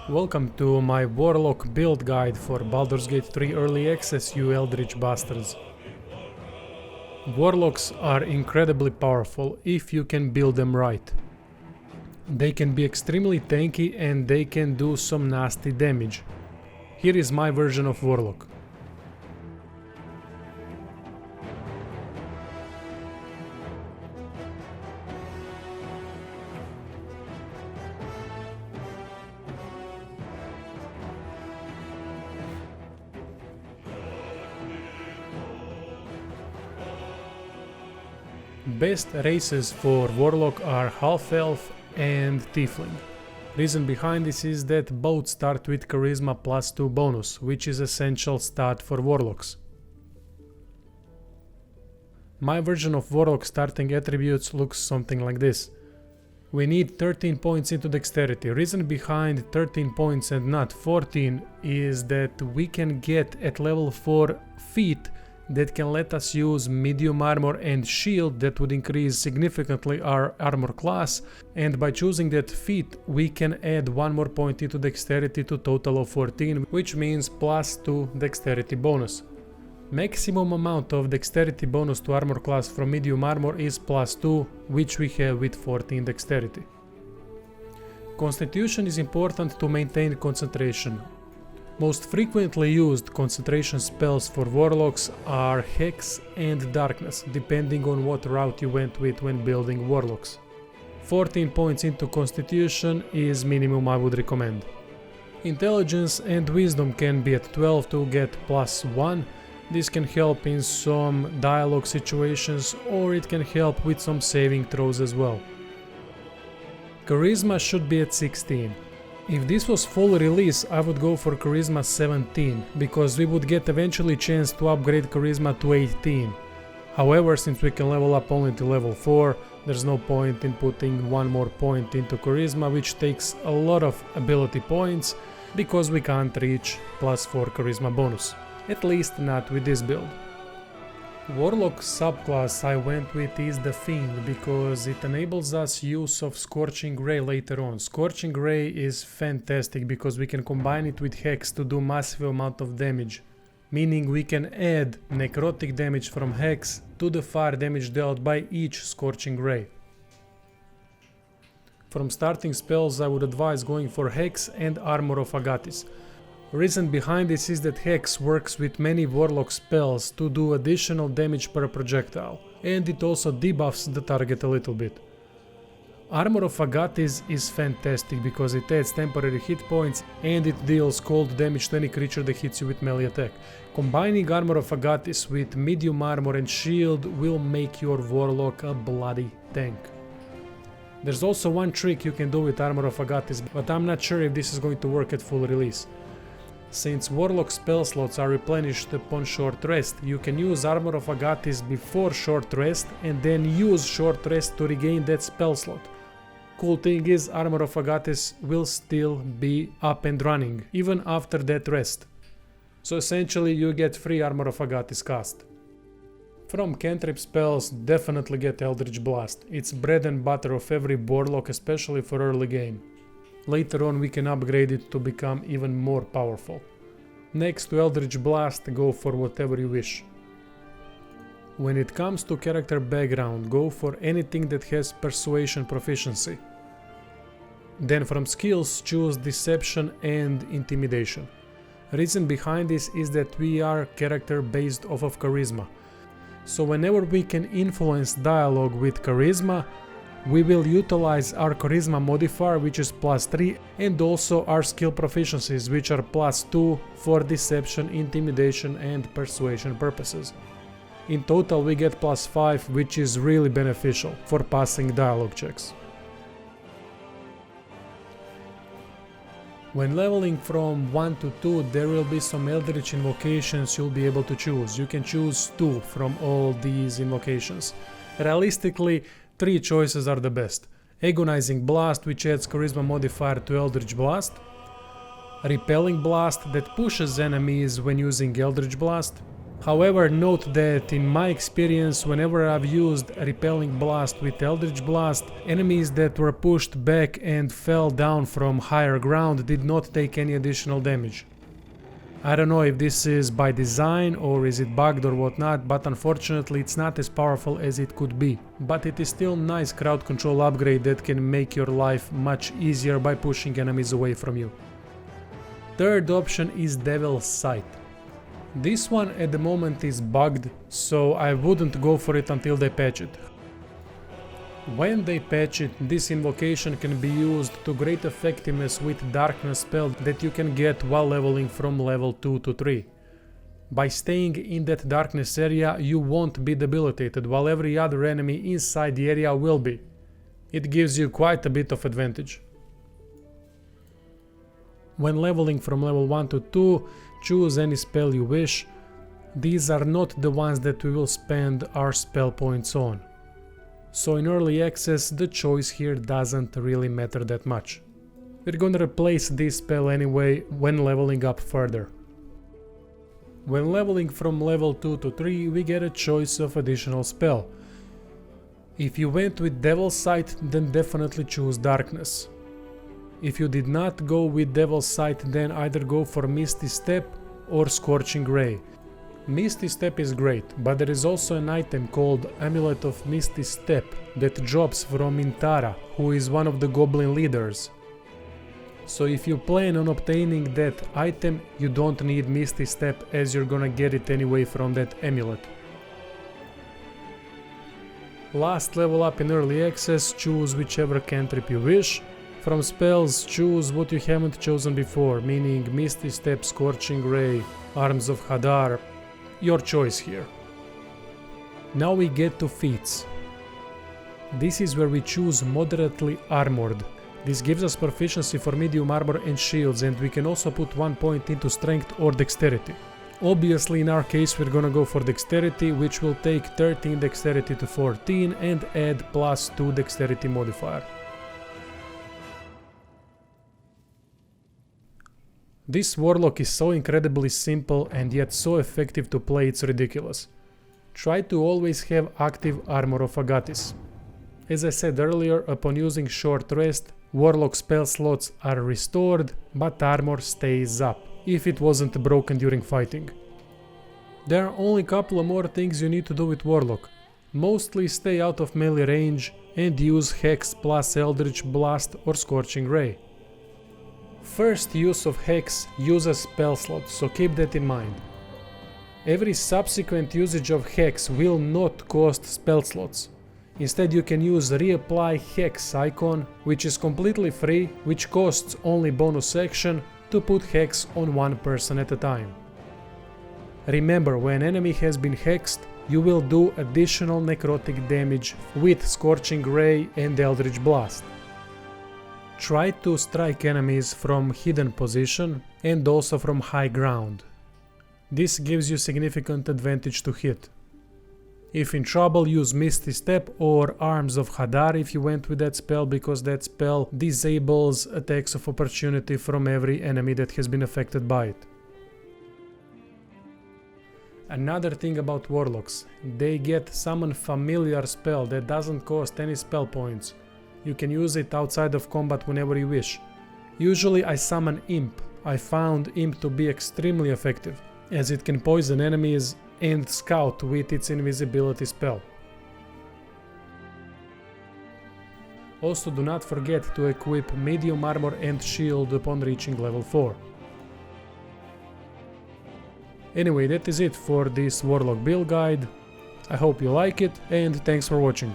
Welcome to my Warlock build guide for Baldur's Gate 3 Early Access, you Eldritch Bastards. Warlocks are incredibly powerful if you can build them right. They can be extremely tanky and they can do some nasty damage. Here is my version of Warlock. Best races for Warlock are Half-Elf and Tiefling. Reason behind this is that both start with Charisma +2 bonus, which is essential stat for Warlocks. My version of Warlock starting attributes looks something like this. We need 13 points into Dexterity. Reason behind 13 points and not 14 is that we can get at level 4 feat that can let us use medium armor and shield that would increase significantly our armor class, and by choosing that feat we can add one more point into dexterity to total of 14, which means +2 dexterity bonus. Maximum amount of dexterity bonus to armor class from medium armor is +2, which we have with 14 dexterity. Constitution is important to maintain concentration. Most frequently used concentration spells for Warlocks are Hex and Darkness, depending on what route you went with when building Warlocks. 14 points into Constitution is minimum I would recommend. Intelligence and Wisdom can be at 12 to get +1. This can help in some dialogue situations, or it can help with some saving throws as well. Charisma should be at 16. If this was full release, I would go for Charisma 17, because we would get eventually chance to upgrade Charisma to 18. However, since we can level up only to level 4, there's no point in putting one more point into Charisma, which takes a lot of ability points, because we can't reach +4 Charisma bonus. At least not with this build. Warlock subclass I went with is the Fiend, because it enables us use of Scorching Ray later on. Scorching Ray is fantastic because we can combine it with Hex to do massive amount of damage, meaning we can add necrotic damage from Hex to the fire damage dealt by each Scorching Ray. From starting spells I would advise going for Hex and Armor of Agathis. Reason behind this is that Hex works with many Warlock spells to do additional damage per projectile, and it also debuffs the target a little bit. Armor of Agathis is fantastic because it adds temporary hit points and it deals cold damage to any creature that hits you with melee attack. Combining Armor of Agathis with medium armor and shield will make your Warlock a bloody tank. There's also one trick you can do with Armor of Agathis, but I'm not sure if this is going to work at full release. Since Warlock spell slots are replenished upon short rest, you can use Armor of Agathis before short rest and then use short rest to regain that spell slot. Cool thing is, Armor of Agathis will still be up and running, even after that rest. So essentially you get free Armor of Agathis cast. From cantrip spells, definitely get Eldritch Blast. It's bread and butter of every Warlock, especially for early game. Later on we can upgrade it to become even more powerful. Next to Eldritch Blast, go for whatever you wish. When it comes to character background, go for anything that has Persuasion proficiency. Then from skills, choose Deception and Intimidation. Reason behind this is that we are character based off of Charisma. So whenever we can influence dialogue with Charisma, we will utilize our Charisma modifier, which is +3, and also our skill proficiencies, which are +2 for Deception, Intimidation and Persuasion purposes. In total we get +5, which is really beneficial for passing dialogue checks. When leveling from 1 to 2, there will be some Eldritch invocations you'll be able to choose. You can choose 2 from all these invocations. Realistically, 3 choices are the best. Agonizing Blast, which adds Charisma modifier to Eldritch Blast. Repelling Blast, that pushes enemies when using Eldritch Blast. However, note that in my experience, whenever I've used Repelling Blast with Eldritch Blast, enemies that were pushed back and fell down from higher ground did not take any additional damage. I don't know if this is by design or is it bugged or whatnot, but unfortunately it's not as powerful as it could be. But it is still nice crowd control upgrade that can make your life much easier by pushing enemies away from you. Third option is Devil's Sight. This one at the moment is bugged, so I wouldn't go for it until they patch it. When they patch it, this invocation can be used to great effectiveness with darkness spell that you can get while leveling from level 2 to 3. By staying in that darkness area, you won't be debilitated, while every other enemy inside the area will be. It gives you quite a bit of advantage. When leveling from level 1 to 2, choose any spell you wish. These are not the ones that we will spend our spell points on. So in early access, the choice here doesn't really matter that much. We're gonna replace this spell anyway when leveling up further. When leveling from level 2 to 3, we get a choice of additional spell. If you went with Devil's Sight, then definitely choose Darkness. If you did not go with Devil's Sight, then either go for Misty Step or Scorching Ray. Misty Step is great, but there is also an item called Amulet of Misty Step that drops from Intara, who is one of the goblin leaders. So if you plan on obtaining that item, you don't need Misty Step, as you're gonna get it anyway from that amulet. Last level up in early access, choose whichever cantrip you wish. From spells, choose what you haven't chosen before, meaning Misty Step, Scorching Ray, Arms of Hadar. Your choice here. Now we get to feats. This is where we choose Moderately Armored. This gives us proficiency for medium armor and shields, and we can also put 1 point into strength or dexterity. Obviously in our case we're gonna go for dexterity, which will take 13 dexterity to 14 and add +2 dexterity modifier. This Warlock is so incredibly simple and yet so effective to play, it's ridiculous. Try to always have active Armor of Agathis. As I said earlier, upon using Short Rest, Warlock spell slots are restored, but armor stays up, if it wasn't broken during fighting. There are only a couple of more things you need to do with Warlock. Mostly stay out of melee range and use Hex plus Eldritch Blast or Scorching Ray. First use of Hex uses spell slots, so keep that in mind. Every subsequent usage of Hex will not cost spell slots. Instead you can use Reapply Hex icon, which is completely free, which costs only bonus action to put Hex on one person at a time. Remember, when enemy has been hexed, you will do additional necrotic damage with Scorching Ray and Eldritch Blast. Try to strike enemies from hidden position and also from high ground. This gives you significant advantage to hit. If in trouble, use Misty Step or Arms of Hadar if you went with that spell, because that spell disables attacks of opportunity from every enemy that has been affected by it. Another thing about Warlocks, they get Summon Familiar spell that doesn't cost any spell points. You can use it outside of combat whenever you wish. Usually I summon Imp. I found Imp to be extremely effective, as it can poison enemies and scout with its invisibility spell. Also, do not forget to equip medium armor and shield upon reaching level 4. Anyway, that is it for this Warlock build guide. I hope you like it, and thanks for watching.